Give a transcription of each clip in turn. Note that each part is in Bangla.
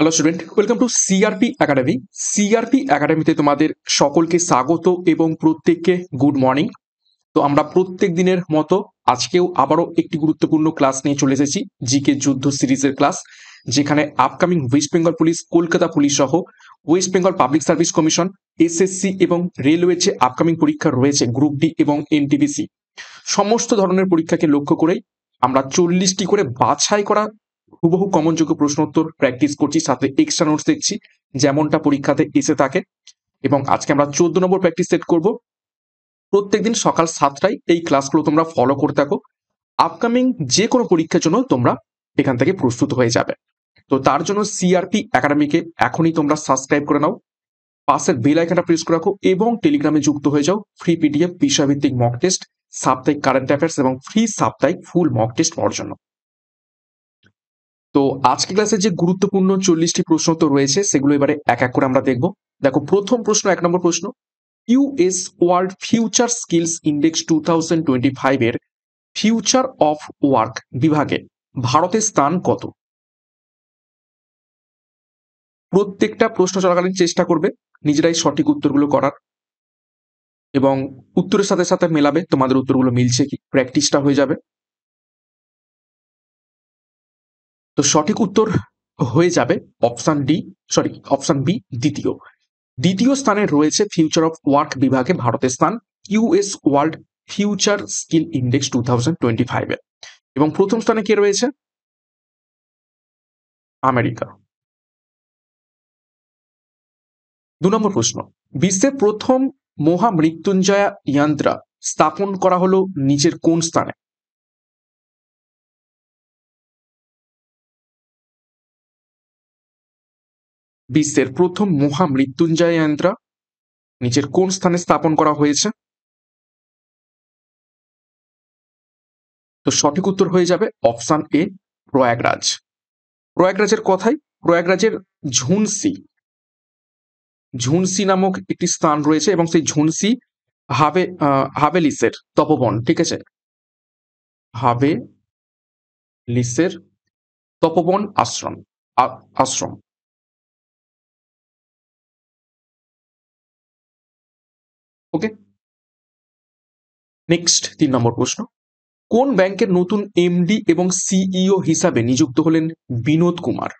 Hello student, welcome to CRP academy. CRP একাডেমিতে তোমাদের সকলকে স্বাগত এবং প্রত্যেককে গুড মর্নিং। তো আমরা প্রত্যেক দিনের মতো আজকেও আবারও একটি গুরুত্বপূর্ণ ক্লাস নিয়ে চলে এসেছি, জিকে যুদ্ধ সিরিজের ক্লাস, যেখানে upcoming West Bengal police, Kolkata police সহ West Bengal public service commission, SSC এবং রেলওয়ের যে আপকামিং পরীক্ষা রয়েছে গ্রুপ ডি এবং এনটিপিসি, সমস্ত ধরনের পরীক্ষাকে লক্ষ্য করেই আমরা 40টি করে বাছাই করা হুবহু কমনযোগ্য প্রশ্নোত্তর প্র্যাকটিস করছি, সাথে এক্সট্রা নোটস দেখছি যেমনটা পরীক্ষাতে এসে থাকে। এবং আজকে আমরা 14 নম্বর প্র্যাকটিস সেট করব। প্রত্যেকদিন সকাল 7টায় এই ক্লাসগুলো তোমরা ফলো করে থাকো। আপকামিং যে কোনো পরীক্ষার জন্য তোমরা এখান থেকে প্রস্তুত হয়ে যাবে। তো তার জন্য সিআরপি একাডেমিকে এখনই তোমরা সাবস্ক্রাইব করে নাও, পাশের বেল আইকনটা প্রেস করে রাখো এবং টেলিগ্রামে যুক্ত হয়ে যাও ফ্রি পিডিএফ, বিষয়ভিত্তিক মক টেস্ট, সাপ্তাহিক কারেন্ট অ্যাফেয়ার্স এবং ফ্রি সাপ্তাহিক ফুল মক টেস্ট পাওয়ার জন্য। তো আজকে ক্লাসে যে গুরুত্বপূর্ণ 40টি প্রশ্ন তো রয়েছে, সেগুলো এবারে এক এক করে আমরা দেখব। দেখো, প্রথম প্রশ্ন, 1 নম্বর প্রশ্ন, US world future skills index 2025 এর ফিউচার অফ ওয়ার্ক বিভাগে ভারতের স্থান কত? প্রত্যেকটা প্রশ্ন চলাকালীন চেষ্টা করবে নিজেরাই সঠিক উত্তরগুলো করার, এবং উত্তরের সাথে সাথে মেলাবে তোমাদের উত্তরগুলো মিলছে কি, প্র্যাকটিসটা হয়ে যাবে। তো সঠিক উত্তর হয়ে যাবে অপশন বি, দ্বিতীয়। দ্বিতীয় স্থানে রয়েছে ফিউচার অফ ওয়ার্ক বিভাগে ভারতের স্থান US world future skill index 2025 এ। এবং প্রথম স্থানে কে রয়েছে? আমেরিকা। 2 নম্বর প্রশ্ন, বিশ্বের প্রথম মহামৃত্যুঞ্জয়া যন্ত্র স্থাপন করা হলো নিচের কোন স্থানে? বিশ্বের প্রথম মহামৃত্যুঞ্জয় যন্ত্র নিচের কোন স্থানে স্থাপন করা হয়েছে? তো সঠিক উত্তর হয়ে যাবে অপশন এ, প্রয়াগরাজ। প্রয়াগরাজের কথাই, প্রয়াগরাজের ঝুনসি ঝুনসি নামক একটি স্থান রয়েছে, এবং সেই ঝুনসি হাভেলিসের তপবন, ঠিক আছে, হাভেলিসের তপবন আশ্রম। ওকে, নেক্সট 3 নম্বর প্রশ্ন, কোন ব্যাংকের নতুন এমডি এবং সিইও হিসাবে নিযুক্ত হলেন বিনোদ কুমার?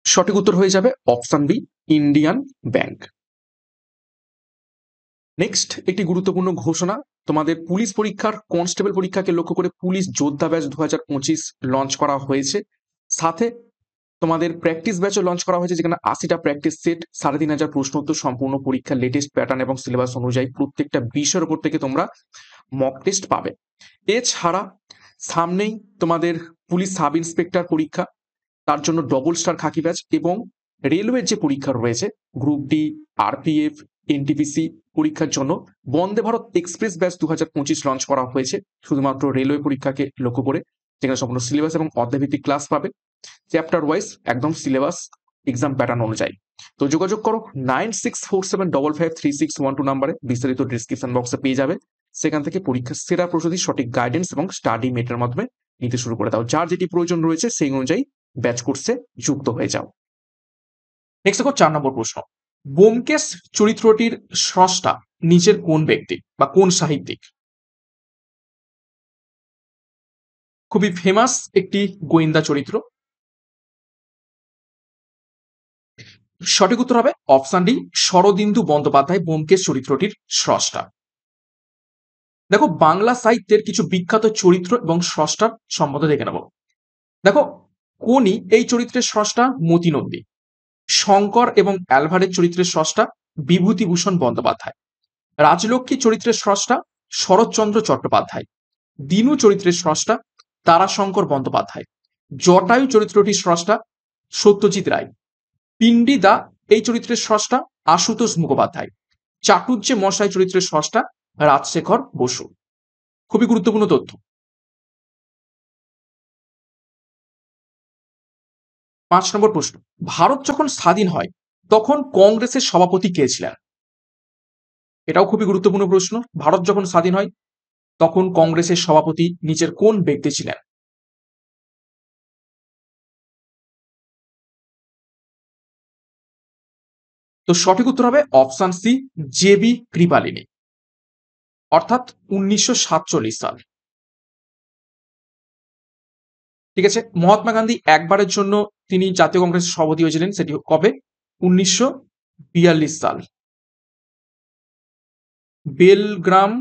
সঠিক উত্তর হয়ে যাবে option B, Indian bank. Next একটি গুরুত্বপূর্ণ ঘোষণা, তোমাদের পুলিশ পরীক্ষার কনস্টেবল পরীক্ষাকে লক্ষ্য করে পুলিশ যোদ্ধা ব্যাচ 2025 লঞ্চ করা হয়েছে। সাথে তোমাদের প্র্যাকটিস ব্যাচও লঞ্চ করা হয়েছে, যেখানে 80টা প্র্যাকটিস সেট, 3500 প্রশ্ন উত্তর, সম্পূর্ণ পরীক্ষার লেটেস্ট প্যাটার্ন এবং সিলেবাস অনুযায়ী প্রত্যেকটা বিষয়ের উপর থেকে তোমরা মক টেস্ট পাবে। এছাড়া সামনেই তোমাদের পুলিশ সাব ইন্সপেক্টর পরীক্ষা, তার জন্য ডবল স্টার খাকি ব্যাচ, এবং রেলওয়ের যে পরীক্ষা রয়েছে গ্রুপ ডি, আরপিএফ, এনটিপিসি পরীক্ষার জন্য Vande Bharat express batch 2025 launch করা হয়েছে শুধুমাত্র রেলওয়ে পরীক্ষাকে লক্ষ্য করে, যেখানে সম্পূর্ণ সিলেবাস এবং অধ্যায়ভিত্তিক ক্লাস পাবে, চ্যাপ্টার ওয়াইজ একদম সিলেবাস এক্সাম প্যাটার্ন অনুযায়ী। তো যোগাযোগ করো 9647553612 নাম্বারে, বিস্তারিত ডিসক্রিপশন বক্সে পেয়ে যাবে। সেখান থেকে পরীক্ষার সেরা প্রস্তুতি, সঠিক গাইডেন্স এবং স্টাডি মেটের মাধ্যমে নিতে শুরু করে দাও। যার যেটি প্রয়োজন রয়েছে সেই অনুযায়ী ব্যাচ কোর্সে যুক্ত হয়ে যাও। নেক্সট দেখো 4 নম্বর প্রশ্ন, ব্যোমকেশ চরিত্রটির স্রষ্টা নিচের কোন ব্যক্তি বা কোন সাহিত্যিক? খুবই ফেমাস একটি গোয়েন্দা চরিত্র। সঠিক উত্তর হবে অপশন ডি, শরদিন্দু বন্দ্যোপাধ্যায় ব্যোমকেশ চরিত্রটির স্রষ্টা। দেখো, বাংলা সাহিত্যের কিছু বিখ্যাত চরিত্র এবং স্রষ্টার সম্বন্ধে দেখে নেব। দেখো, কোনি এই চরিত্রের স্রষ্টা মতি নন্দী। শঙ্কর এবং অ্যালভারের চরিত্রের স্রষ্টা বিভূতিভূষণ বন্দ্যোপাধ্যায়। রাজলক্ষ্মী চরিত্রের স্রষ্টা শরৎচন্দ্র চট্টোপাধ্যায়। দিনু চরিত্রের স্রষ্টা তারাশঙ্কর বন্দ্যোপাধ্যায়। জটায়ু চরিত্রটির স্রষ্টা সত্যজিৎ রায়। পিন্ডিদা এই চরিত্রের স্রষ্টা আশুতোষ মুখোপাধ্যায়। চাটুজ্জে মশাই চরিত্রের স্রষ্টা রাজশেখর বসু। খুবই গুরুত্বপূর্ণ তথ্য। 5 নম্বর প্রশ্ন, ভারত যখন স্বাধীন হয় তখন কংগ্রেসের সভাপতি কে ছিলেন? এটাও খুবই গুরুত্বপূর্ণ প্রশ্ন। ভারত যখন স্বাধীন হয় তখন কংগ্রেসের সভাপতি নিচের কোন ব্যক্তি ছিলেন? তো সঠিক উত্তর হবে অপশন সি, জেবি কৃপালিনী, অর্থাৎ 1947 সাল। ঠিক আছে, মহাত্মা গান্ধী একবারের জন্য তিনি জাতীয় কংগ্রেসের সভাপতি হয়েছিলেন, সেটি কবে? 1942 সাল, বেলগ্রাম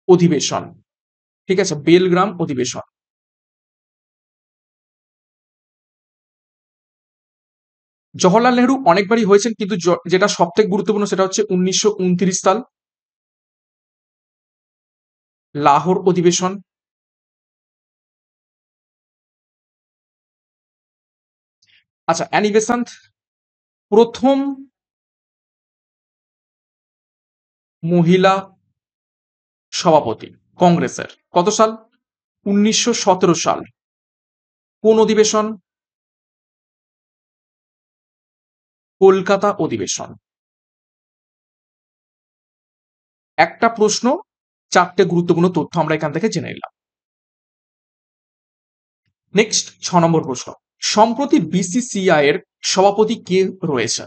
অধিবেশন। ঠিক আছে, বেলগ্রাম অধিবেশন। জওহরলাল নেহরু অনেকবারই হয়েছেন, কিন্তু যেটা সব থেকে গুরুত্বপূর্ণ সেটা হচ্ছে 1929 সাল, লাহোর অধিবেশন। আচ্ছা, অ্যানি বেসান্ত প্রথম মহিলা সভাপতি কংগ্রেসের, কত সাল? 1917 সাল। কোন অধিবেশন? কলকাতা অধিবেশন। একটা প্রশ্ন, চারটে গুরুত্বপূর্ণ তথ্য আমরা এখান থেকে জেনে নিলাম। নেক্সট 6 নম্বর প্রশ্ন, সম্প্রতি বিসিসিআই এর সভাপতি কে রয়েছে?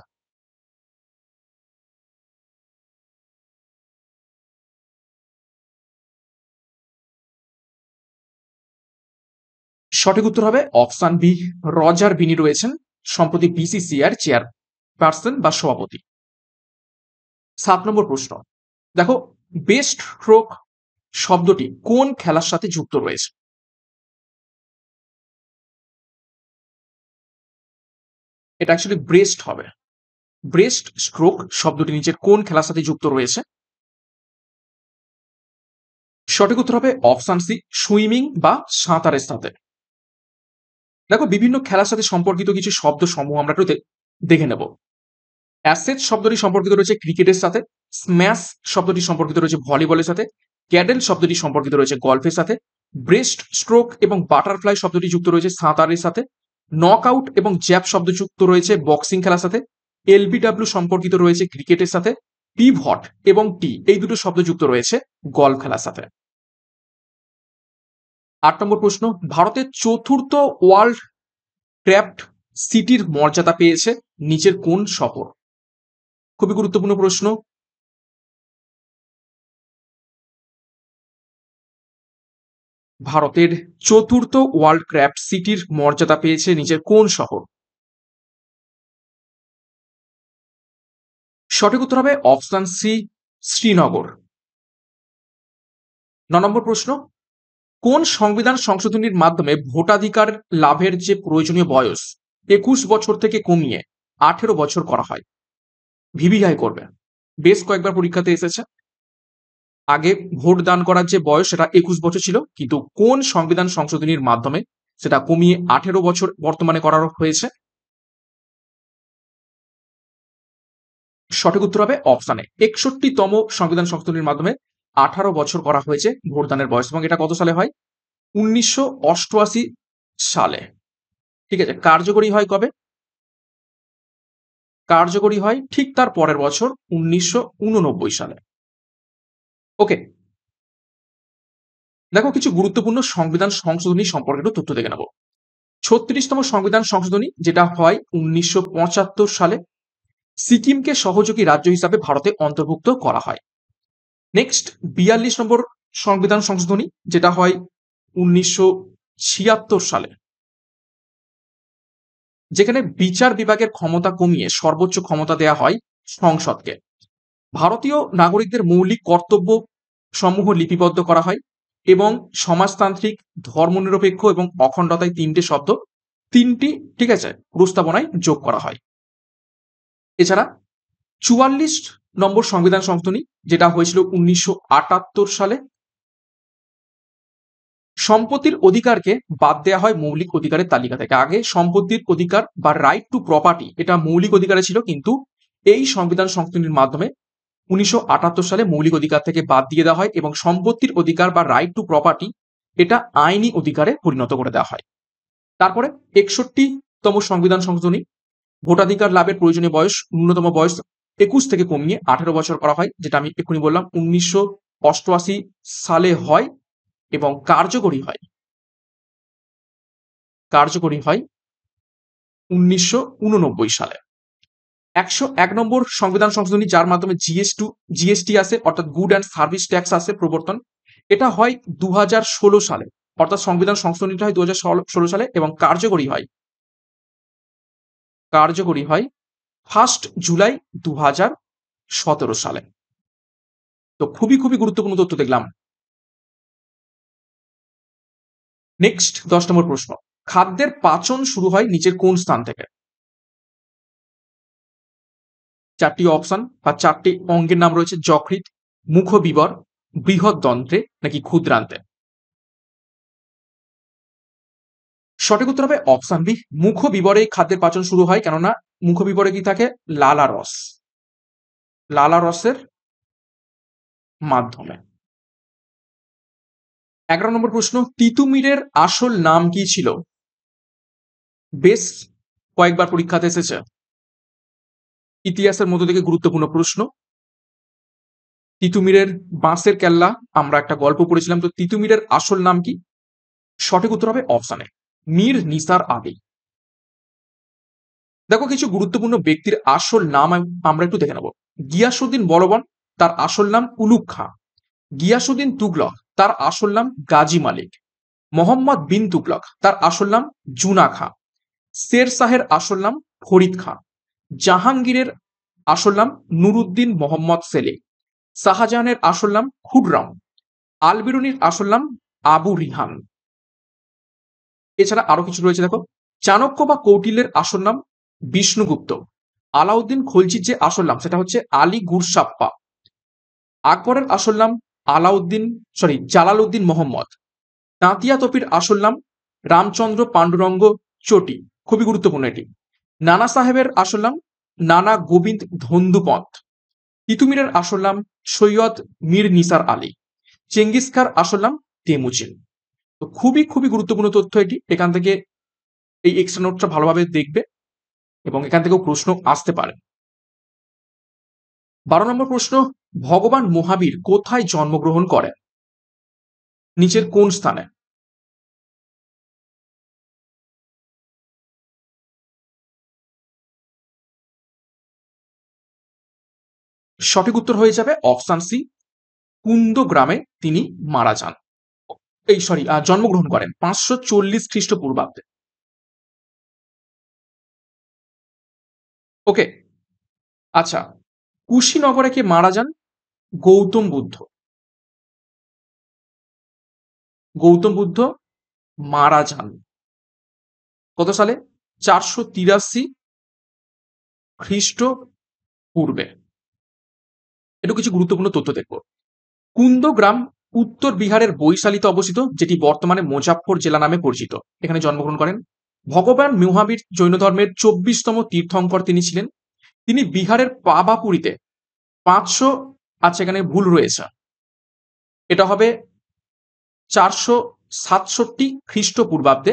সঠিক উত্তর হবে অপশন বি, রজার বিনি রয়েছেন সম্প্রতি বিসিসিআই এর চেয়ারপারসন বা সভাপতি। 7 নম্বর প্রশ্ন, দেখো, বেস্ট স্ট্রোক শব্দটি কোন খেলার সাথে যুক্ত রয়েছে? এটা অ্যাকচুয়ালি ব্রেস্ট হবে। ব্রেস্ট স্ট্রোক শব্দটি নিচের কোন খেলার সাথে যুক্ত রয়েছে? সঠিক উত্তর হবে অপশন সি, সুইমিং বা সাঁতারের সাথে। দেখো, বিভিন্ন খেলার সাথে সম্পর্কিত কিছু শব্দ সমূহ আমরা একটু দেখে নেব। অ্যাসেজ শব্দটি সম্পর্কিত রয়েছে ক্রিকেটের সাথে, স্ম্যাশ শব্দটি সম্পর্কিত রয়েছে ভলিবলের সাথে, ক্যাডেল শব্দটি সম্পর্কিত রয়েছে গল্ফের সাথে, ব্রেস্ট স্ট্রোক এবং বাটারফ্লাই শব্দটি যুক্ত রয়েছে সাঁতারের সাথে, নকআউট এবং জ্যাব শব্দ যুক্ত রয়েছে বক্সিং খেলার সাথে, এলবিডব্লিউ সম্পর্কিত রয়েছে ক্রিকেটের সাথে, পিভট এবং টি এই দুটো শব্দ যুক্ত রয়েছে গলফ খেলার সাথে। 8 নম্বর প্রশ্ন, ভারতের চতুর্থ ওয়ার্ল্ড ক্রাফট সিটির মর্যাদা পেয়েছে নিচের কোন শহর? খুবই গুরুত্বপূর্ণ প্রশ্ন। ভারতের চতুর্থ ওয়ার্ল্ড ক্রাফট সিটির মর্যাদা পেয়েছে নিচের কোন শহর? সঠিক উত্তর হবে অপশন সি, শ্রীনগর। 9 নম্বর প্রশ্ন, কোন সংবিধান সংশোধনীর মাধ্যমে ভোটাধিকার লাভের যে প্রয়োজনীয় বয়স 21 বছর থেকে কমিয়ে 18 বছর করা হয়? ভিভিআই করবে, বেশ কয়েকবার পরীক্ষাতে এসেছে। আগে ভোট দান করার যে বয়স সেটা 21 বছর ছিল, কিন্তু কোন সংবিধান সংশোধনীর মাধ্যমে সেটা কমিয়ে 18 বছর বর্তমানে করা হয়েছে? সঠিক উত্তর হবে অপশন এ, 61তম সংবিধান সংশোধনীর মাধ্যমে 18 বছর করা হয়েছে ভোটদানের বয়স, এবং এটা কত সালে হয়? 1988 সালে। ঠিক আছে, কার্যকরী হয় কবে? কার্যকরী হয় ঠিক তার পরের বছর 1989 সালে। ওকে, দেখো, কিছু গুরুত্বপূর্ণ সংবিধান সংশোধনী সম্পর্কে একটু তথ্য দেখে নেব। 36তম সংবিধান সংশোধনী যেটা হয় 1975 সালে, সিকিমকে সহযোগী রাজ্য হিসাবে ভারতে অন্তর্ভুক্ত করা হয়। নেক্সট 42 নম্বর সংবিধান সংশোধনী যেটা হয় 1976 সালে, যেখানে বিচার বিভাগের ক্ষমতা কমিয়ে সর্বোচ্চ ক্ষমতা দেয়া হয় সংসদকে। ভারতীয় নাগরিকদের মৌলিক কর্তব্য সমূহ লিপিবদ্ধ করা হয় এবং সমাজতান্ত্রিক, ধর্মনিরপেক্ষ এবং অখণ্ডতায় তিনটি ঠিক আছে প্রস্তাবনায় যোগ করা হয়। এছাড়া 44 নম্বর সংবিধান সংশোধনী যেটা হয়েছিল 1978 সালে, সম্পত্তির অধিকারকে বাদ দেওয়া হয় মৌলিক অধিকারের তালিকা থেকে। আগে সম্পত্তির অধিকার বা রাইট টু প্রপার্টি এটা মৌলিক অধিকারে ছিল, কিন্তু এই সংবিধান সংশোধনীর মাধ্যমে 1978 সালে মৌলিক অধিকার থেকে বাদ দিয়ে দেওয়া হয় এবং সম্পত্তির অধিকার বা রাইট টু প্রপার্টি এটা আইনি অধিকারে পরিণত করে দেওয়া হয়। তারপরে 61তম সংবিধান সংশোধনী, ভোটাধিকার লাভের প্রয়োজনীয় বয়স, ন্যূনতম বয়স 21 থেকে কমিয়ে 18 বছর করা হয়, যেটা আমি এক্ষুনি বললাম 1988 সালে হয় এবং কার্যকরী হয় 1989 সালে। 101 নম্বর সংবিধান সংশোধনী, যার মাধ্যমে জিএসটি আসে, অর্থাৎ গুড অ্যান্ড সার্ভিস ট্যাক্স আসে প্রবর্তন। এটা হয় 2016 সালে, অর্থাৎ সংবিধান সংশোধনীটা হয় 2016 সালে এবং কার্যকরী হয় 1 জুলাই 2017 সালে। তো খুবই গুরুত্বপূর্ণ তথ্য দেখলাম। নেক্সট 10 নম্বর প্রশ্ন, খাদ্যের পাচন শুরু হয় নিচের কোন স্থান থেকে? 4টি অপশন বা 4টি অঙ্গের নাম রয়েছে, যকৃৎ, মুখবিবর, বৃহৎদন্ত্রে নাকি ক্ষুদ্রান্তে। সঠিক উত্তর হবে অপশন বি, মুখবিবরে খাদ্যের পাচন শুরু হয়, কেননা মুখবিবরে কি থাকে? লালারসের মাধ্যমে। 11 নম্বর প্রশ্ন, তিতুমিরের আসল নাম কি ছিল? বেশ কয়েকবার পরীক্ষাতে এসেছে, ইতিহাসের মধ্য থেকে গুরুত্বপূর্ণ প্রশ্ন। তিতুমিরের বাঁশের কেল্লা, আমরা একটা গল্প পড়েছিলাম। তো তিতুমিরের আসল নাম কি? সঠিক উত্তর হবে অপশন এ, মীর নিসার আলী। দেখো কিছু গুরুত্বপূর্ণ ব্যক্তির আসল নাম আমরা একটু দেখে নেব। গিয়াসউদ্দিন বলবন, তার আসল নাম উলুগ খাঁ। গিয়াসউদ্দিন তুগলক, তার আসল নাম গাজী মালিক। মোহাম্মদ বিন তুগলক, তার আসল নাম জুনা খাঁ। শের শাহের আসল নাম ফরিদ খাঁ। জাহাঙ্গীরের আসল নাম নুরুদ্দিন মোহাম্মদ সেলিম। শাহজাহানের আসল নাম খুররাম। আল বিরুনির আসল নাম আবু রিহান। এছাড়া আরো কিছু রয়েছে, দেখো চাণক্য বা কৌটিল্যের আসল নাম বিষ্ণুগুপ্ত। আলাউদ্দিন খলজির যে আসল নাম সেটা হচ্ছে আলী গুরসাপ্পা। আকবরের আসল নাম জালালউদ্দিন মোহাম্মদ। তাঁতিয়া তোপির আসল নাম রামচন্দ্র পাণ্ডুরঙ্গ চটি, খুবই গুরুত্বপূর্ণ এটি। নানা সাহেবের আসল নাম নানা গোবিন্দ ধন্দুপন্ত। তিতুমিরের আসল নাম সৈয়দ মীর নিসার আলী। চেঙ্গিস খাঁর আসল নাম তেমুজিন। তো খুবই গুরুত্বপূর্ণ তথ্য এটি, এখান থেকে এই এক্সট্রা নোটটা ভালোভাবে দেখবে এবং এখান থেকেও প্রশ্ন আসতে পারে। 12 নম্বর প্রশ্ন, ভগবান মহাবীর কোথায় জন্মগ্রহণ করেন? নিচের কোন স্থানে? সঠিক উত্তর হয়ে যাবে অপশন সি, কুন্দ গ্রামে তিনি মারা যান, জন্মগ্রহণ করেন 540 খ্রিস্টপূর্বাব্দে। ওকে, আচ্ছা, কুশীনগরে কে মারা যান? গৌতম বুদ্ধ। মারা যান কত সালে? 483 খ্রিস্ট পূর্বে। একটু কিছু গুরুত্বপূর্ণ তথ্য দেখব। কুন্দগ্রাম উত্তর বিহারের বৈশালীতে অবস্থিত, যেটি বর্তমানে মুজাফফর জেলা নামে পরিচিত। এখানে জন্মগ্রহণ করেন ভগবান মহাবীর। জৈন ধর্মের 24তম তীর্থঙ্কর তিনি ছিলেন। তিনি বিহারের পাবাপুরীতে 500, আচ্ছা এখানে ভুল রয়েছে, এটা হবে 467 খ্রিস্টপূর্বাব্দে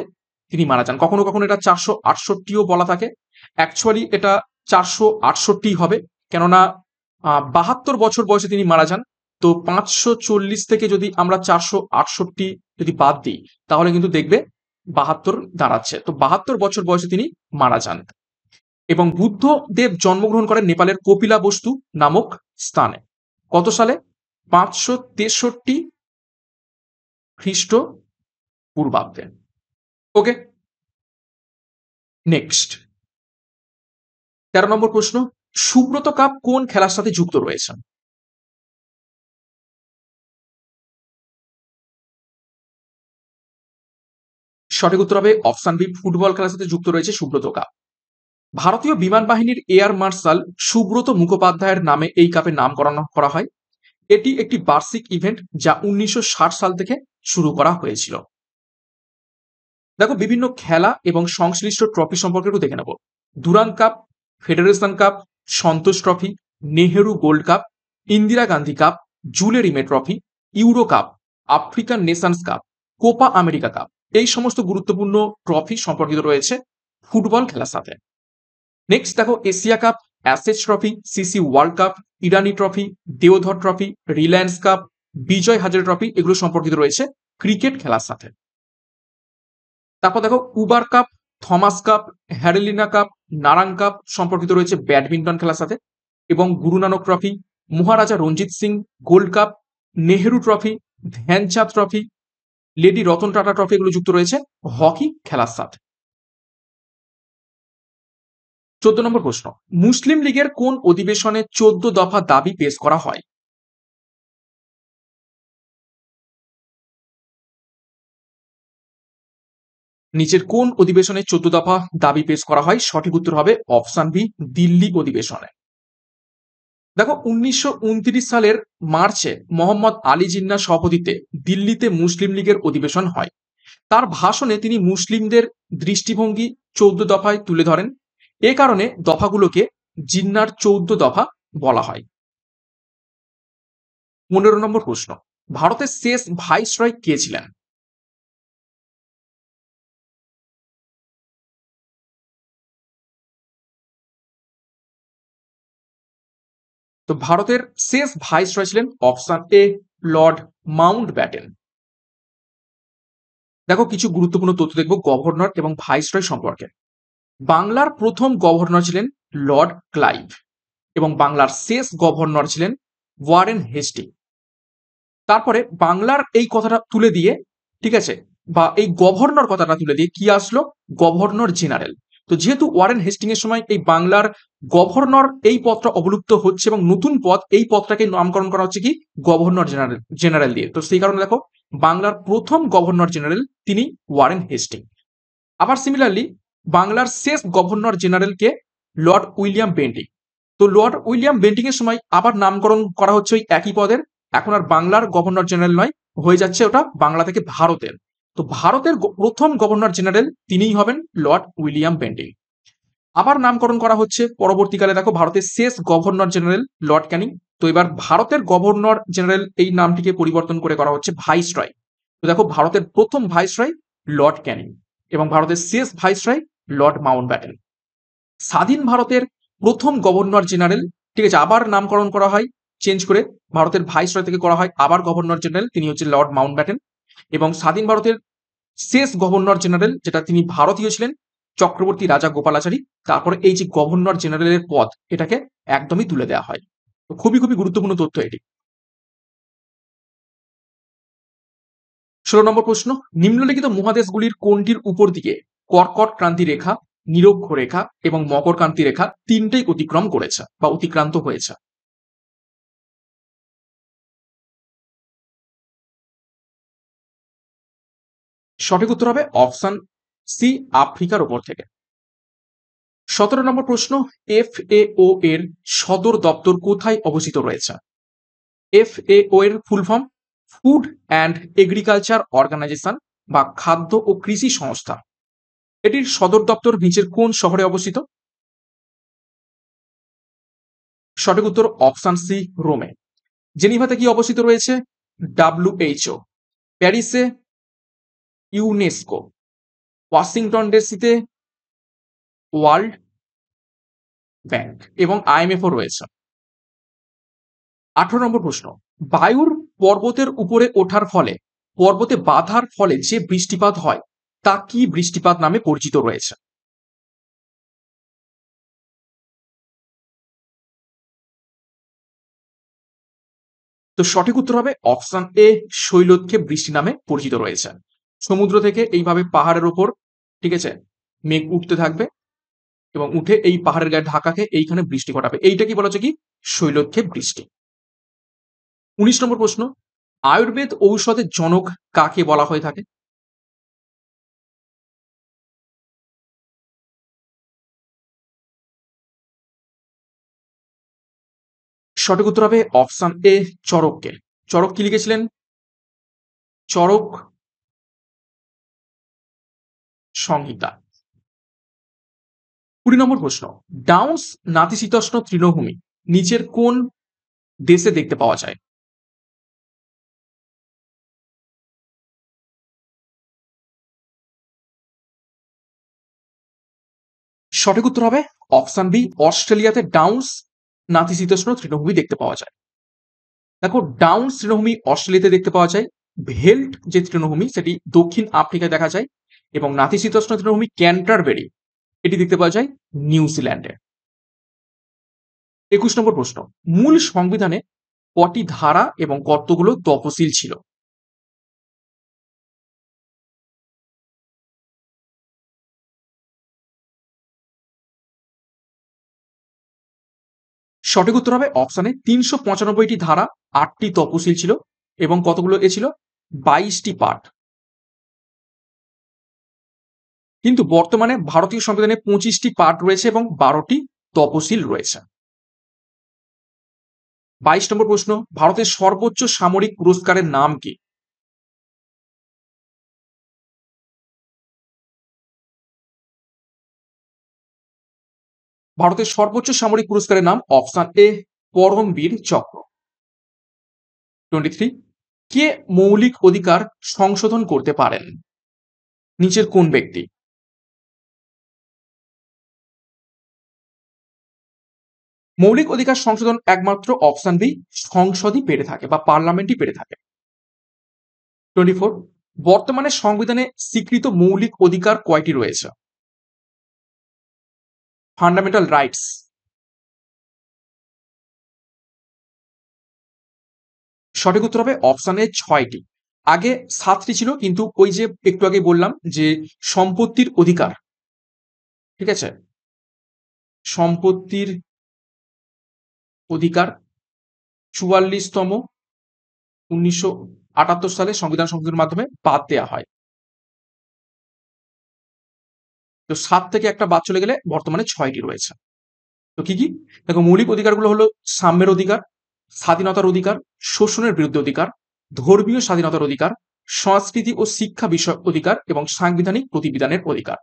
তিনি মারা যান। কখনো কখনো এটা 468ও বলা থাকে, অ্যাকচুয়ালি এটা 468 হবে, কেননা 72 বছর বয়সে তিনি মারা যান। তো 540 থেকে যদি আমরা 468 যদি বাদ দিই তাহলে কিন্তু দেখবে 72 দাঁড়াচ্ছে। তো 72 বছর বয়সে তিনি মারা যান। এবং বুদ্ধদেব জন্মগ্রহণ করেন নেপালের কপিলাবস্তু নামক স্থানে। কত সালে? 563 খ্রিস্ট পূর্বাব্দে। ওকে, নেক্সট 13 নম্বর প্রশ্ন, সুব্রত কাপ কোন খেলার সাথে যুক্ত রয়েছে? সঠিক উত্তর হবে অপশন বি, ফুটবল খেলার সাথে যুক্ত রয়েছে সুব্রত কাপ। ভারতীয় বিমান বাহিনীর এয়ার মার্শাল সুব্রত মুখোপাধ্যায়ের নামে এই কাপের নামকরণ করা হয়। এটি একটি বার্ষিক ইভেন্ট যা 1960 সাল থেকে শুরু করা হয়েছিল। দেখো বিভিন্ন খেলা এবং সংশ্লিষ্ট ট্রফি সম্পর্কে একটু দেখে নেব। Durand cup, federation cup, Santosh trophy, Nehru gold cup, Indira Gandhi cup, Jules Rimet trophy, Euro cup, African Nations cup, Copa America cup, এই সমস্ত গুরুত্বপূর্ণ ট্রফি সম্পর্কিত রয়েছে ফুটবল খেলার সাথে। নেক্সট দেখো Asia cup, Ashes trophy, CC world cup, Irani trophy, Deodhar trophy, Reliance cup, Vijay Hazare trophy এগুলো সম্পর্কিত রয়েছে ক্রিকেট খেলার সাথে। তারপর দেখো উবার কাপ, থমাস কাপ, হ্যারেলিনা কাপ, নারাং কাপ সম্পর্কিত রয়েছে ব্যাডমিন্টন খেলার সাথে। এবং Guru Nanak trophy, Maharaja Ranjit Singh gold cup, Nehru trophy, Dhyanchand trophy, lady Ratan Tata trophy এগুলো যুক্ত রয়েছে হকি খেলার সাথে। 14 নম্বর প্রশ্ন, মুসলিম লীগের কোন অধিবেশনে 14 দফা দাবি পেশ করা হয়? নিচের কোন অধিবেশনে 14 দফা দাবি পেশ করা হয়? সঠিক উত্তর হবে অপশন বি, দিল্লি অধিবেশনে। দেখো 1929 সালের মার্চে মোহাম্মদ আলী জিন্নাহর সভাপতিত্বে দিল্লিতে মুসলিম লীগের অধিবেশন হয়। তার ভাষণে তিনি মুসলিমদের দৃষ্টিভঙ্গি 14 দফায় তুলে ধরেন। এ কারণে দফাগুলোকে জিন্নাহর 14 দফা বলা হয়। 15 নম্বর প্রশ্ন, ভারতের শেষ ভাইসরয় কে ছিলেন? তো ভারতের শেষ ভাইসরয় ছিলেন অপশন এ, লর্ড মাউন্টব্যাটেন। দেখো কিছু গুরুত্বপূর্ণ তথ্য দেখব গভর্নর এবং ভাইসরয় সম্পর্কে। বাংলার প্রথম গভর্নর ছিলেন লর্ড ক্লাইভ এবং বাংলার শেষ গভর্নর ছিলেন ওয়ারেন হেস্টিং। তারপরে বাংলার এই কথাটা তুলে দিয়ে, ঠিক আছে, বা এই গভর্নর কথাটা তুলে দিয়ে কি আসলো? Governor general. তো যেহেতু ওয়ারেন হেস্টিং এর সময় এই বাংলার গভর্নর এই পদটা অবলুপ্ত হচ্ছে এবং নতুন পদ এই পদটাকে নামকরণ করা হচ্ছে কি গভর্নর জেনারেল জেনারেল দিয়ে। তো সেই কারণে দেখো বাংলার প্রথম গভর্নর জেনারেল তিনি ওয়ারেন হেস্টিং। আবার সিমিলারলি বাংলার শেষ গভর্নর জেনারেলকে লর্ড উইলিয়াম বেন্টিং। তো লর্ড উইলিয়াম বেন্টিং এর সময় আবার নামকরণ করা হচ্ছে ওই একই পদের, এখন আর বাংলার গভর্নর জেনারেল নয়, হয়ে যাচ্ছে ওটা বাংলা থেকে ভারতের। তো ভারতের প্রথম গভর্নর জেনারেল তিনিই হবেন লর্ড উইলিয়াম বেন্টিং। আবার নামকরণ করা হচ্ছে পরবর্তীকালে, দেখো ভারতের শেষ গভর্নর জেনারেল লর্ড ক্যানিং। তো এবার ভারতের গভর্নর জেনারেল এই নামটিকে পরিবর্তন করে করা হচ্ছে ভাইসরয়। তো দেখো ভারতের প্রথম ভাইসরয় লর্ড ক্যানিং এবং ভারতের শেষ ভাইসরয় লর্ড মাউন্টব্যাটেন। স্বাধীন ভারতের প্রথম গভর্নর জেনারেল, ঠিক আছে, আবার নামকরণ করা হয় চেঞ্জ করে, ভারতের ভাইসরয় থেকে করা হয় আবার গভর্নর জেনারেল, তিনি হচ্ছে লর্ড মাউন্টব্যাটেন। এবং স্বাধীন ভারতের শেষ গভর্নর জেনারেল যেটা তিনি ভারতীয় ছিলেন চক্রবর্তী রাজা গোপালাচারী। তারপরে এই যে গভর্নর জেনারেলের পদ এটাকে একদমই তুলে দেওয়া হয়। তো খুবই খুবই গুরুত্বপূর্ণ তথ্য এটি। 16 নম্বর প্রশ্ন, নিম্নলিখিত মহাদেশগুলির কোনটির উপর দিকে কর্কট ক্রান্তি রেখা, নিরক্ষ রেখা এবং মকর ক্রান্তি রেখা তিনটেই অতিক্রম করেছে বা অতিক্রান্ত হয়েছে? সঠিক উত্তর হবে অপশন সি, আফ্রিকার উপর থেকে। 17 নম্বর প্রশ্ন, এফএও এর সদর দপ্তর কোথায় অবস্থিত রয়েছে? এফএও এর full form food and agriculture organisation বা খাদ্য ও কৃষি সংস্থা। এটির সদর দপ্তর নিচের কোন শহরে অবস্থিত? সঠিক উত্তর অপশন সি, রোমে। জেনিভাতে কি অবস্থিত রয়েছে? ডাব্লিউএইচও। প্যারিসে ইউনেস্কো। ওয়াশিংটন ডিসিতে ওয়ার্ল্ড ব্যাংক এবং আইএমএফও রয়েছে। 18 নম্বর প্রশ্ন, বায়ুর পর্বতের উপরে ওঠার ফলে, পর্বতে বাধার ফলে যে বৃষ্টিপাত হয় তা কি বৃষ্টিপাত নামে পরিচিত রয়েছে? তো সঠিক উত্তর হবে অপশন এ, শৈলক্ষেপ বৃষ্টি নামে পরিচিত রয়েছে। সমুদ্র থেকে এইভাবে পাহাড়ের ওপর, ঠিক আছে, মেঘ উঠতে থাকবে এবং উঠে এই পাহাড়ের গায়ে ধাক্কা খেয়ে এইখানে বৃষ্টি ঘটাবে, এইটা কি বলা হচ্ছে কি শৈলক্ষেপ বৃষ্টি। 19 নম্বর প্রশ্ন, আয়ুর্বেদ ঔষধের জনক কাকে বলা হয়ে থাকে? সঠিক উত্তর হবে অপশন এ, চরককে। চরক কি লিখেছিলেন? চরক সংহিতা। 20 নম্বর প্রশ্ন, ডাউন্স নাতিশীতোষ্ণ তৃণভূমি নিচের কোন দেশে দেখতে পাওয়া যায়? সঠিক উত্তর হবে অপশন বি, অস্ট্রেলিয়াতে ডাউন্স নাতিশীতোষ্ণ তৃণভূমি দেখতে পাওয়া যায়। দেখো, ডাউন্স তৃণভূমি অস্ট্রেলিয়াতে দেখতে পাওয়া যায়, ভেল্ট যে তৃণভূমি সেটি দক্ষিণ আফ্রিকায় দেখা যায়, এবং নাতিশীতোষ্ণ তৃণভূমি ক্যান্টারবেরি এটি দেখতে পাওয়া যায় নিউজিল্যান্ডে। 21 নম্বর প্রশ্ন, মূল সংবিধানে কটি ধারা এবং কতগুলো তফসিল ছিল? সঠিক উত্তর হবে অপশানে 395টি ধারা, 8টি তফসিল ছিল, এবং কতগুলো ছিল 22টি পার্ট। কিন্তু বর্তমানে ভারতীয় সংবিধানে 25টি পার্ট রয়েছে এবং 12টি তফসিল রয়েছে। 22 নম্বর প্রশ্ন, ভারতের সর্বোচ্চ সামরিক পুরস্কারের নাম কি? ভারতের সর্বোচ্চ সামরিক পুরস্কারের নাম অপশন এ পরমবীর চক্র। 23, কে মৌলিক অধিকার সংশোধন করতে পারেন? নিচের কোন ব্যক্তি? মৌলিক অধিকার সংশোধন একমাত্র অপশন বি সংসদই পেরে থাকে বা পার্লামেন্টই পেরে থাকে। 24, বর্তমানে সংবিধানে স্বীকৃত মৌলিক অধিকার কয়টি রয়েছে? Fundamental rights. সঠিক উত্তর হবে অপশন এ 6টি। আগে 7টি ছিল, কিন্তু ওই যে একটু আগে বললাম যে সম্পত্তির অধিকার, ঠিক আছে, সম্পত্তির অধিকার 44তম 1978 সালে সংবিধান সংশোধনের মাধ্যমে বাদ দেওয়া হয়। তো 7 থেকে একটা বাদ চলে গেলে বর্তমানে 6টি রয়েছে। তো কি কি? দেখো, মৌলিক অধিকারগুলো হলো সাম্যের অধিকার, স্বাধীনতার অধিকার, শোষণের বিরুদ্ধে অধিকার, ধর্মীয় স্বাধীনতার অধিকার, সংস্কৃতি ও শিক্ষা বিষয়ক অধিকার এবং সাংবিধানিক প্রতিবিধানের অধিকার।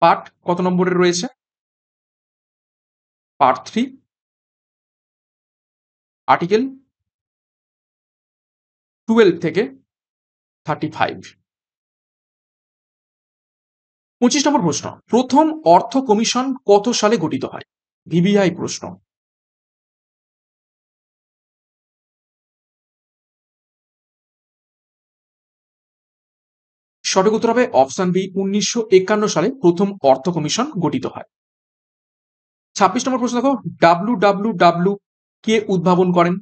পার্ট কত নম্বরের রয়েছে? পার্ট 3, আর্টিকেল 12 থেকে 35। 25 নম্বর প্রশ্ন, প্রথম অর্থ কমিশন কত সালে গঠিত হয়? ভিভিআই প্রশ্ন। সঠিক উত্তর হবে অপশন বি, 1951 সালে প্রথম অর্থ কমিশন গঠিত হয়। 26 নম্বর প্রশ্ন দেখো, ডাব্লু কে উদ্ভাবন করেন?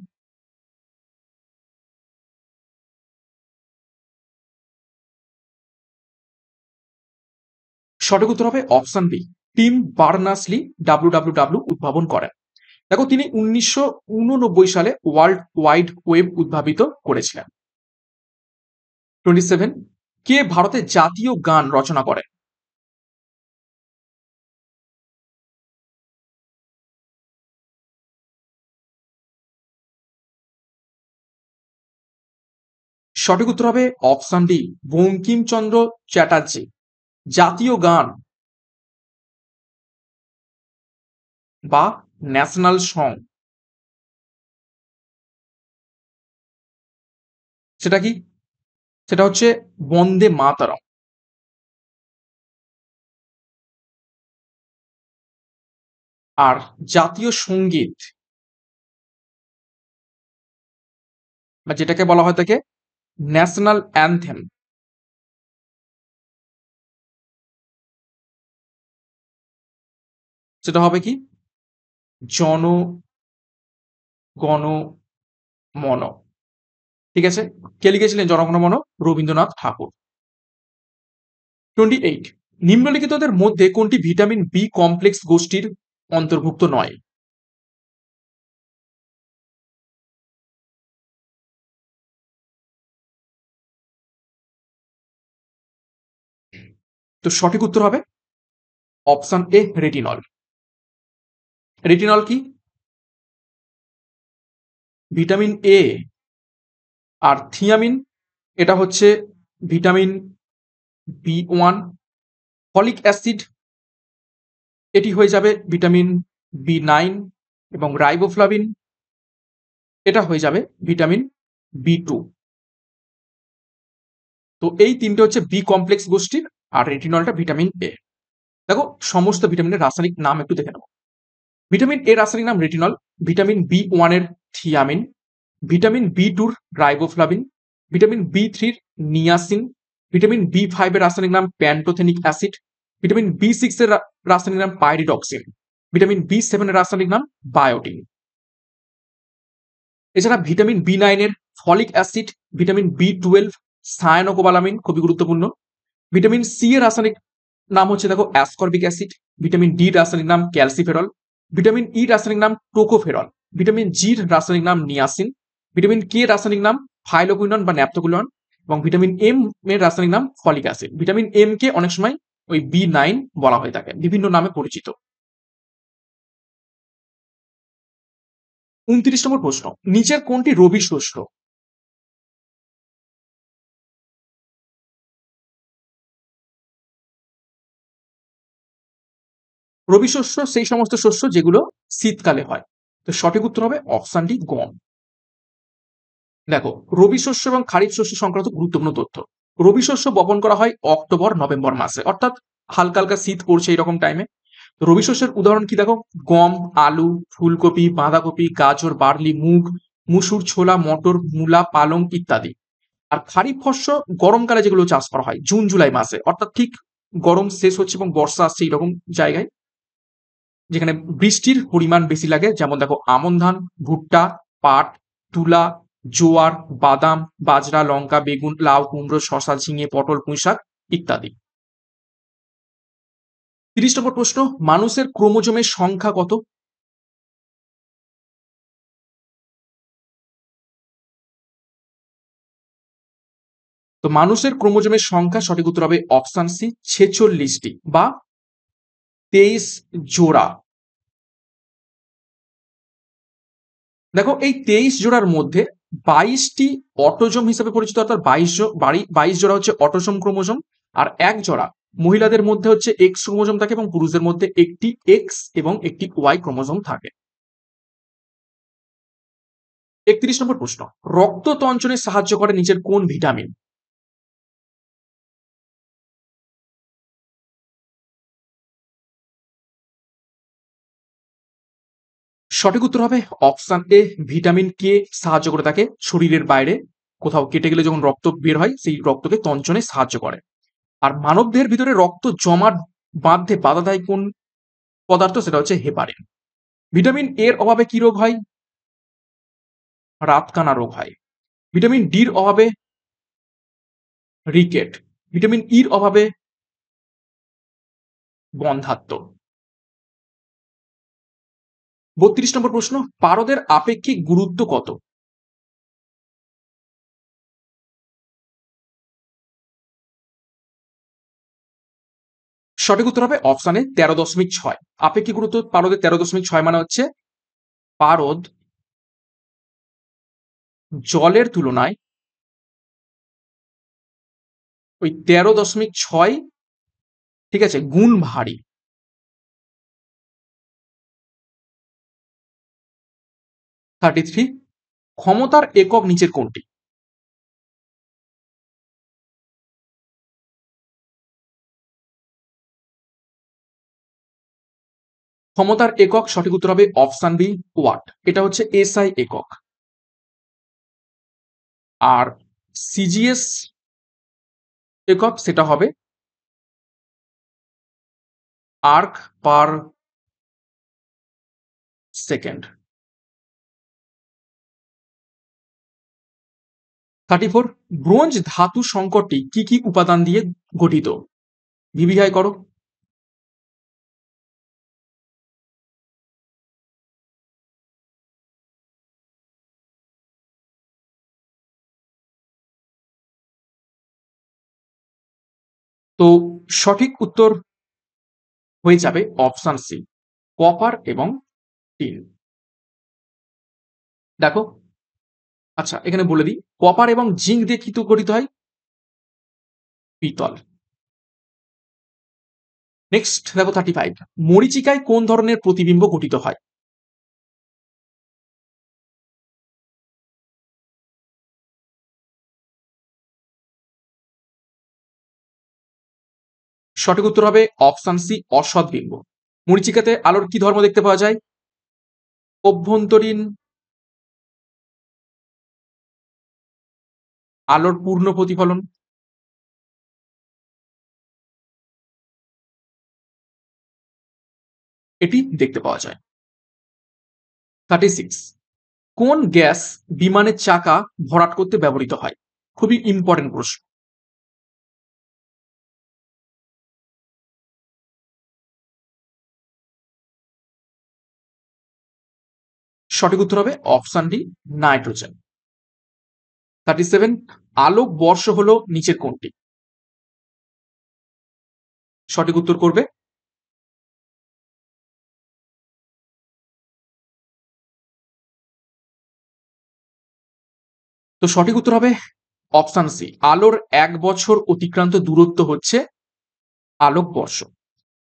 সঠিক উত্তর হবে option B, Tim Berners Lee W উদ্ভাবন করেন। দেখো, তিনি 1989 সালে ওয়ার্ল্ড ওয়াইড ওয়েব উদ্ভাবিত করেছিলেন। 27, কে ভারতের জাতীয় গান রচনা করেন? সঠিক উত্তর হবে অপশন ডি, বঙ্কিমচন্দ্র চ্যাটার্জি। জাতীয় গান বা ন্যাশনাল সং, সেটা কি? সেটা হচ্ছে বন্দে মাতরম। আর জাতীয় সঙ্গীত বা যেটাকে বলা হয় থাকে ন্যাশনাল অ্যানথেম, সেটা হবে কি? জন গণ মন। ঠিক আছে, কে লিখেছিলেন জনগণ মন? রবীন্দ্রনাথ ঠাকুর। 28, নিম্নলিখিতদের মধ্যে কোনটি ভিটামিন বি কমপ্লেক্স গোষ্ঠীর অন্তর্ভুক্ত নয়? তো সঠিক উত্তর হবে অপশন এ, রেটিনল। রেটিনল কি? Vitamin A. আর থিয়ামিন, এটা হচ্ছে ভিটামিন বি1। ফলিক অ্যাসিড, এটি হয়ে যাবে ভিটামিন বি9। এবং রাইবোফ্লাভিন, এটা হয়ে যাবে ভিটামিন বি2। তো এই তিনটে হচ্ছে বি কমপ্লেক্স গোষ্ঠীর, আর রেটিনলটা ভিটামিন এ। দেখো সমস্ত ভিটামিনের রাসায়নিক নাম একটু দেখে নেবো। ভিটামিন এর রাসায়নিক নাম রেটিনল, ভিটামিন বি1 এর থিয়ামিন, ভিটামিন বি2 এর রাইবোফ্লাভিন, ভিটামিন বি3 এর নিয়াসিন, ভিটামিন বি5 এর রাসায়নিক নাম প্যান্টোথেনিক অ্যাসিড, ভিটামিন বি6 এর রাসায়নিক নাম পাইরিডক্সিন, ভিটামিন বি7 এর রাসায়নিক নাম বায়োটিন। এছাড়া ভিটামিন বি9 এর ফলিক অ্যাসিড, ভিটামিন বি12 সায়ানোকোবালামিন খুবই গুরুত্বপূর্ণ, ভিটামিন সি এর রাসায়নিক নাম হচ্ছে দেখো অ্যাসকর্বিক অ্যাসিড, ভিটামিন ডি রাসায়নিক নাম ক্যালসিফেরল, ভিটামিন ই রাসায়নিক নাম টোকোফেরল, ভিটামিন জি রাসায়নিক নাম নিয়াসিন, ভিটামিন কে রাসায়নিক নাম ফাইলোকুইনন বা ন্যাপথোকুইনন এবং ভিটামিন এম এর রাসায়নিক নাম ফলিক অ্যাসিড। ভিটামিন এম কে অনেক সময় ওই বি9 বলা হয়ে থাকে, বিভিন্ন নামে পরিচিত। 29 নম্বর প্রশ্ন, নিচের কোনটি রবি শস্য? রবি শস্য সেই সমস্ত শস্য যেগুলো শীতকালে হয়। তো সঠিক উত্তর হবে অপশন ডি গম। দেখো রবি শস্য এবং খারিফ শস্য সংক্রান্ত গুরুত্বপূর্ণ তথ্য। রবি শস্য বপন করা হয় অক্টোবর নভেম্বর মাসে, অর্থাৎ হালকা হালকা শীত পড়ছে এরকম টাইমে। রবি শস্যের উদাহরণ কি দেখো, গম, আলু, ফুলকপি, বাঁধাকপি, গাজর, বার্লি, মুগ, মুসুর, ছোলা, মটর, মূলা, পালং ইত্যাদি। আর খারিফ শস্য গরমকালে যেগুলো চাষ করা হয় জুন জুলাই মাসে, অর্থাৎ ঠিক গরম শেষ হচ্ছে এবং বর্ষা আসছে এইরকম জায়গায়, যেখানে বৃষ্টির পরিমাণ বেশি লাগে। যেমন দেখো আমন ধান, ভুট্টা, পাট, তুলা, জোয়ার, বাদাম, বাজরা, লঙ্কা, বেগুন, লাউ, কুমড়ো, শশা, ঝিঙে, পটল, পুঁইশাক ইত্যাদি। 30 নম্বর প্রশ্ন, মানুষের ক্রোমোজোমের সংখ্যা কত? তো মানুষের ক্রোমোজোমের সংখ্যা সঠিক উত্তর হবে অপশন সি 46টি বা 23 জোড়া। দেখো এই 23 জোড়ার মধ্যে 22টি অটোজোম হিসেবে পরিচিত, অর্থাৎ 22 জোড়া হচ্ছে অটোজোম ক্রোমোজোম, আর এক জোড়া মহিলাদের মধ্যে হচ্ছে এক্স ক্রোমোজোম থাকে এবং পুরুষদের মধ্যে একটি এক্স এবং একটি ওয়াই ক্রোমোজোম থাকে। 31 নম্বর প্রশ্ন, রক্ত তঞ্চনে সাহায্য করে নিচের কোন ভিটামিন? সঠিক উত্তর হবে অপশন এ ভিটামিন কে সাহায্য করে থাকে শরীরের বাইরে কোথাও কেটে গেলে যখন রক্ত বের হয় সেই রক্তকে তঞ্চনে সাহায্য করে। আর মানবদেহের ভিতরে রক্ত জমাট বাঁধতে বাধা দেয় কোন পদার্থ? সেটা হচ্ছে হেপারিন। ভিটামিন এর অভাবে কি রোগ হয়? রাতকানা রোগ হয়। ভিটামিন ডির অভাবে রিকেট। ভিটামিন ইর অভাবে বন্ধ্যাত্ব। 32 নম্বর প্রশ্ন, পারদের আপেক্ষিক গুরুত্ব কত? সঠিক উত্তর হবে অপশানে 13.6। আপেক্ষিক গুরুত্ব পারদের 13.6 মানে হচ্ছে পারদ জলের তুলনায় ওই 13.6, ঠিক আছে, গুণ ভারী। 33, ক্ষমতার একক নিচের কোনটি? ক্ষমতার একক সঠিক উত্তর হবে অপশন বি ওয়াট। এটা হচ্ছে এসআই একক। আর সিজিএস একক সেটা হবে আর্ক পার সেকেন্ড। 34, ব্রোঞ্জ ধাতু সংকরটি কি কি উপাদান দিয়ে গঠিত? বিবিআই করো। তো সঠিক উত্তর হয়ে যাবে অপশন সি কপার এবং টিন। দেখো, আচ্ছা এখানে বলে দিই, কপার এবং জিঙ্ক দিয়ে কি গঠিত হয়? পিতল। নেক্সট দেখো 35, মরিচিকায় কোন ধরনের প্রতিবিম্ব গঠিত হয়? সঠিক উত্তর হবে অপশন সি অসৎ বিম্ব। মরীচিকাতে আলোর কি ধর্ম দেখতে পাওয়া যায়? অভ্যন্তরীণ। আলোর পূর্ণ প্রতিফলন। এটি দেখতে পাওয়া যায়। 36, কোন গ্যাস বিমানের চাকা ভরাট করতে ব্যবহৃত হয়? খুবই ইম্পর্টেন্ট প্রশ্ন। সঠিক উত্তর হবে অপশন ডি নাইট্রোজেন। 37, আলোক বর্ষ হলো নিচের কোনটি? সঠিক উত্তর করবে তো সঠিক উত্তর হবে অপশন সি আলোর 1 বছর অতিক্রান্ত দূরত্ব হচ্ছে আলোক বর্ষ।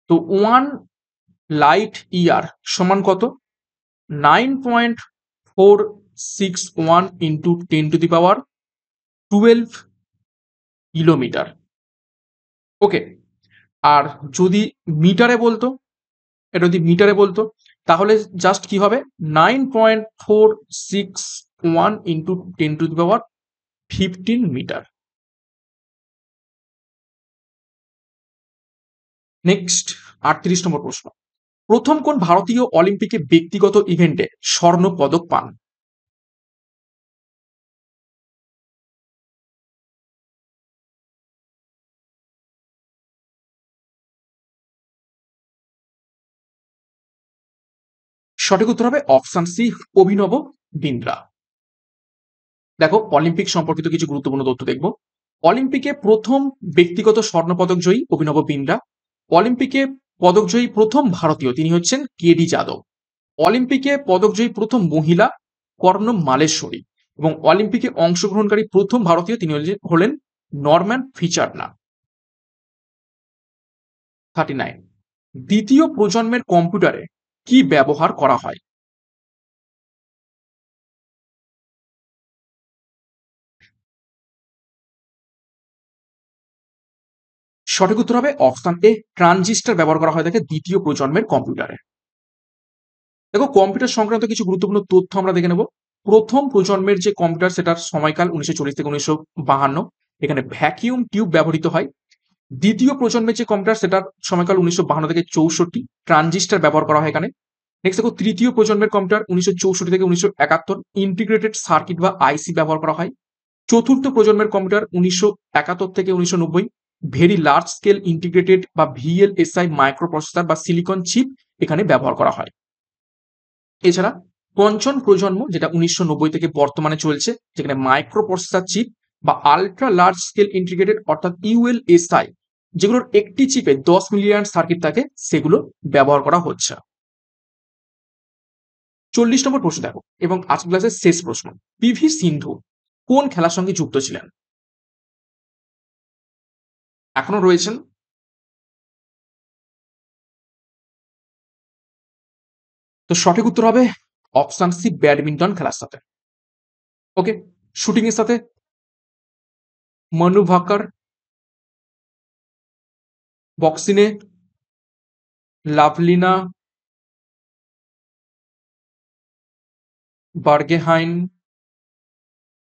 তো 1 লাইট ইয়ার সমান কত? 9.461 ইন্টু 10⁻12 কিলোমিটার। ওকে, আর যদি মিটারে বলতো, এটা যদি মিটারে বলতো তাহলে জাস্ট কি হবে? 9.461 ইন্টু 10⁻15 মিটার। নেক্সট 38 নম্বর প্রশ্ন। প্রথম কোন ভারতীয় অলিম্পিকে ব্যক্তিগত ইভেন্টে স্বর্ণ পদক পান? সঠিক উত্তর হবে অপশন সি অভিনব বিন্দ্রা। দেখো অলিম্পিক সম্পর্কিত কিছু গুরুত্বপূর্ণ তথ্য দেখব। অলিম্পিকে প্রথম ব্যক্তিগত স্বর্ণপদক জয়ী অভিনব বিন্দ্রা। অলিম্পিকে পদকজয়ী প্রথম ভারতীয় তিনি হচ্ছেন কেডি যাদব। অলিম্পিকে পদকজয়ী প্রথম মহিলা কর্ণম মালেশ্বরী। এবং অলিম্পিকে অংশগ্রহণকারী প্রথম ভারতীয় তিনি হলেন নরম্যান ফিচারনা। 39, দ্বিতীয় প্রজন্মের কম্পিউটারে কি ব্যবহার করা হয়? সঠিক উত্তর হবে অপশন এ ট্রানজিস্টর ব্যবহার করা হয় থাকে দ্বিতীয় প্রজন্মের কম্পিউটারে। দেখো কম্পিউটার সংক্রান্ত কিছু গুরুত্বপূর্ণ তথ্য আমরা দেখে নেব। প্রথম প্রজন্মের যে কম্পিউটার সেটার সময়কাল 1940 থেকে 1952, এখানে ভ্যাকিউম টিউব ব্যবহৃত হয়। দ্বিতীয় প্রজন্মের যে কম্পিউটার সেটার সময়কাল 1952 থেকে 64, ট্রানজিস্টর ব্যবহার করা হয় এখানে। নেক্সট দেখো তৃতীয় প্রজন্মের কম্পিউটার 1964 থেকে 1971, ইন্টিগ্রেটেড সার্কিট বা আইসি ব্যবহার করা হয়। চতুর্থ প্রজন্মের কম্পিউটার 1971 থেকে 1990, ভেরি লার্জ স্কেল ইন্টিগ্রেটেড বা ভিএলএসআই মাইক্রো প্রসেসর বা সিলিকন চিপ এখানে ব্যবহার করা হয়। এছাড়া পঞ্চম প্রজন্ম যেটা 1990 থেকে বর্তমানে চলছে, যেখানে মাইক্রো প্রসেসর চিপ বা আলট্রা লার্জ স্কেল ইন্টিগ্রেটেড অর্থাৎ ইউএলএসআই, যেগুলোর একটি চিপে 10 মিলিয়ন সার্কিট থাকে, সেগুলো ব্যবহার করা হচ্ছে। 40 নম্বর প্রশ্ন দেখো এবং আজকের ক্লাসের শেষ প্রশ্ন। পিভি সিন্ধু কোন খেলার সঙ্গে যুক্ত ছিলেন? এখনো রয়েছেন। তো সঠিক উত্তর হবে অপশন সি ব্যাডমিন্টন খেলার সাথে। ওকে, শুটিং এর সাথে মনু ভাকার, বক্সিংয়ে লাভলিনা বার্গেহাইন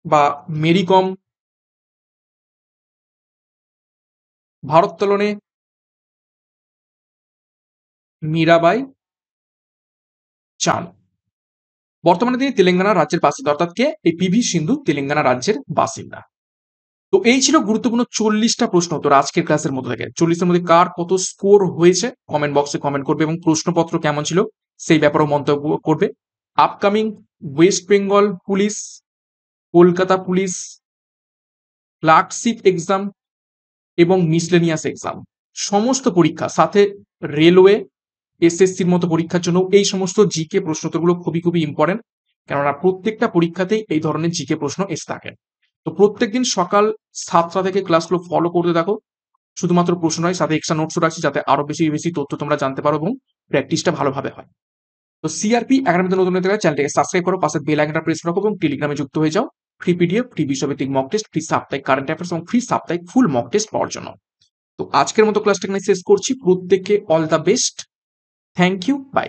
বা মেরি কম, ভারোত্তোলনে মীরাবাই চান। বর্তমানে তিনি তেলেঙ্গানা রাজ্যের বাসিন্দা, অর্থাৎ কে? এই পিভি সিন্ধু তেলেঙ্গানা রাজ্যের বাসিন্দা। তো এই ছিল গুরুত্বপূর্ণ 40টা প্রশ্ন তোর আজকের ক্লাসের মধ্যে থেকে। 40 এর মধ্যে কার কত স্কোর হয়েছে কমেন্ট বক্সে কমেন্ট করবে এবং প্রশ্নপত্র কেমন ছিল সেই ব্যাপারেও মন্তব্য করবে। Upcoming West Bengal police, Kolkata police, clerkship exam এবং মিসলেনিয়াস এক্সাম, সমস্ত পরীক্ষা সাথে রেলওয়ে, এসএসসির মতো পরীক্ষার জন্য এই সমস্ত জিকে প্রশ্নোত্তরগুলো খুবই খুবই ইম্পর্টেন্ট, কেননা প্রত্যেকটা পরীক্ষাতেই এই ধরনের জিকে প্রশ্ন এসে থাকে। তো প্রত্যেকদিন সকাল 7টা থেকে ক্লাসগুলো ফলো করতে থাকো। শুধুমাত্র প্রশ্ন নয়, সাথে এক্সট্রা নোটসও রাখছি যাতে আরো বেশি বেশি তথ্য তোমরা জানতে পারো এবং প্র্যাকটিসটা ভালোভাবে হয়। তো সিআরপি একাডেমিতে নতুন হতে গেলে চ্যানেলটাকে সাবস্ক্রাইব করো, পাশে বেল আইকনটা প্রেস রাখো এবং টেলিগ্রামে যুক্ত হয়ে যাও ফ্রি পিডিএফ, ফ্রি বিষয়ভিত্তিক মক টেস্ট, ফ্রি সাপ্তাহিক কারেন্ট অ্যাফেয়ার্স এবং ফ্রি সাপ্তাহিক ফুল মক টেস্ট পাওয়ার জন্য। তো আজকের মতো ক্লাসটা এখানে শেষ করছি। প্রত্যেককে all the best. Thank you, by.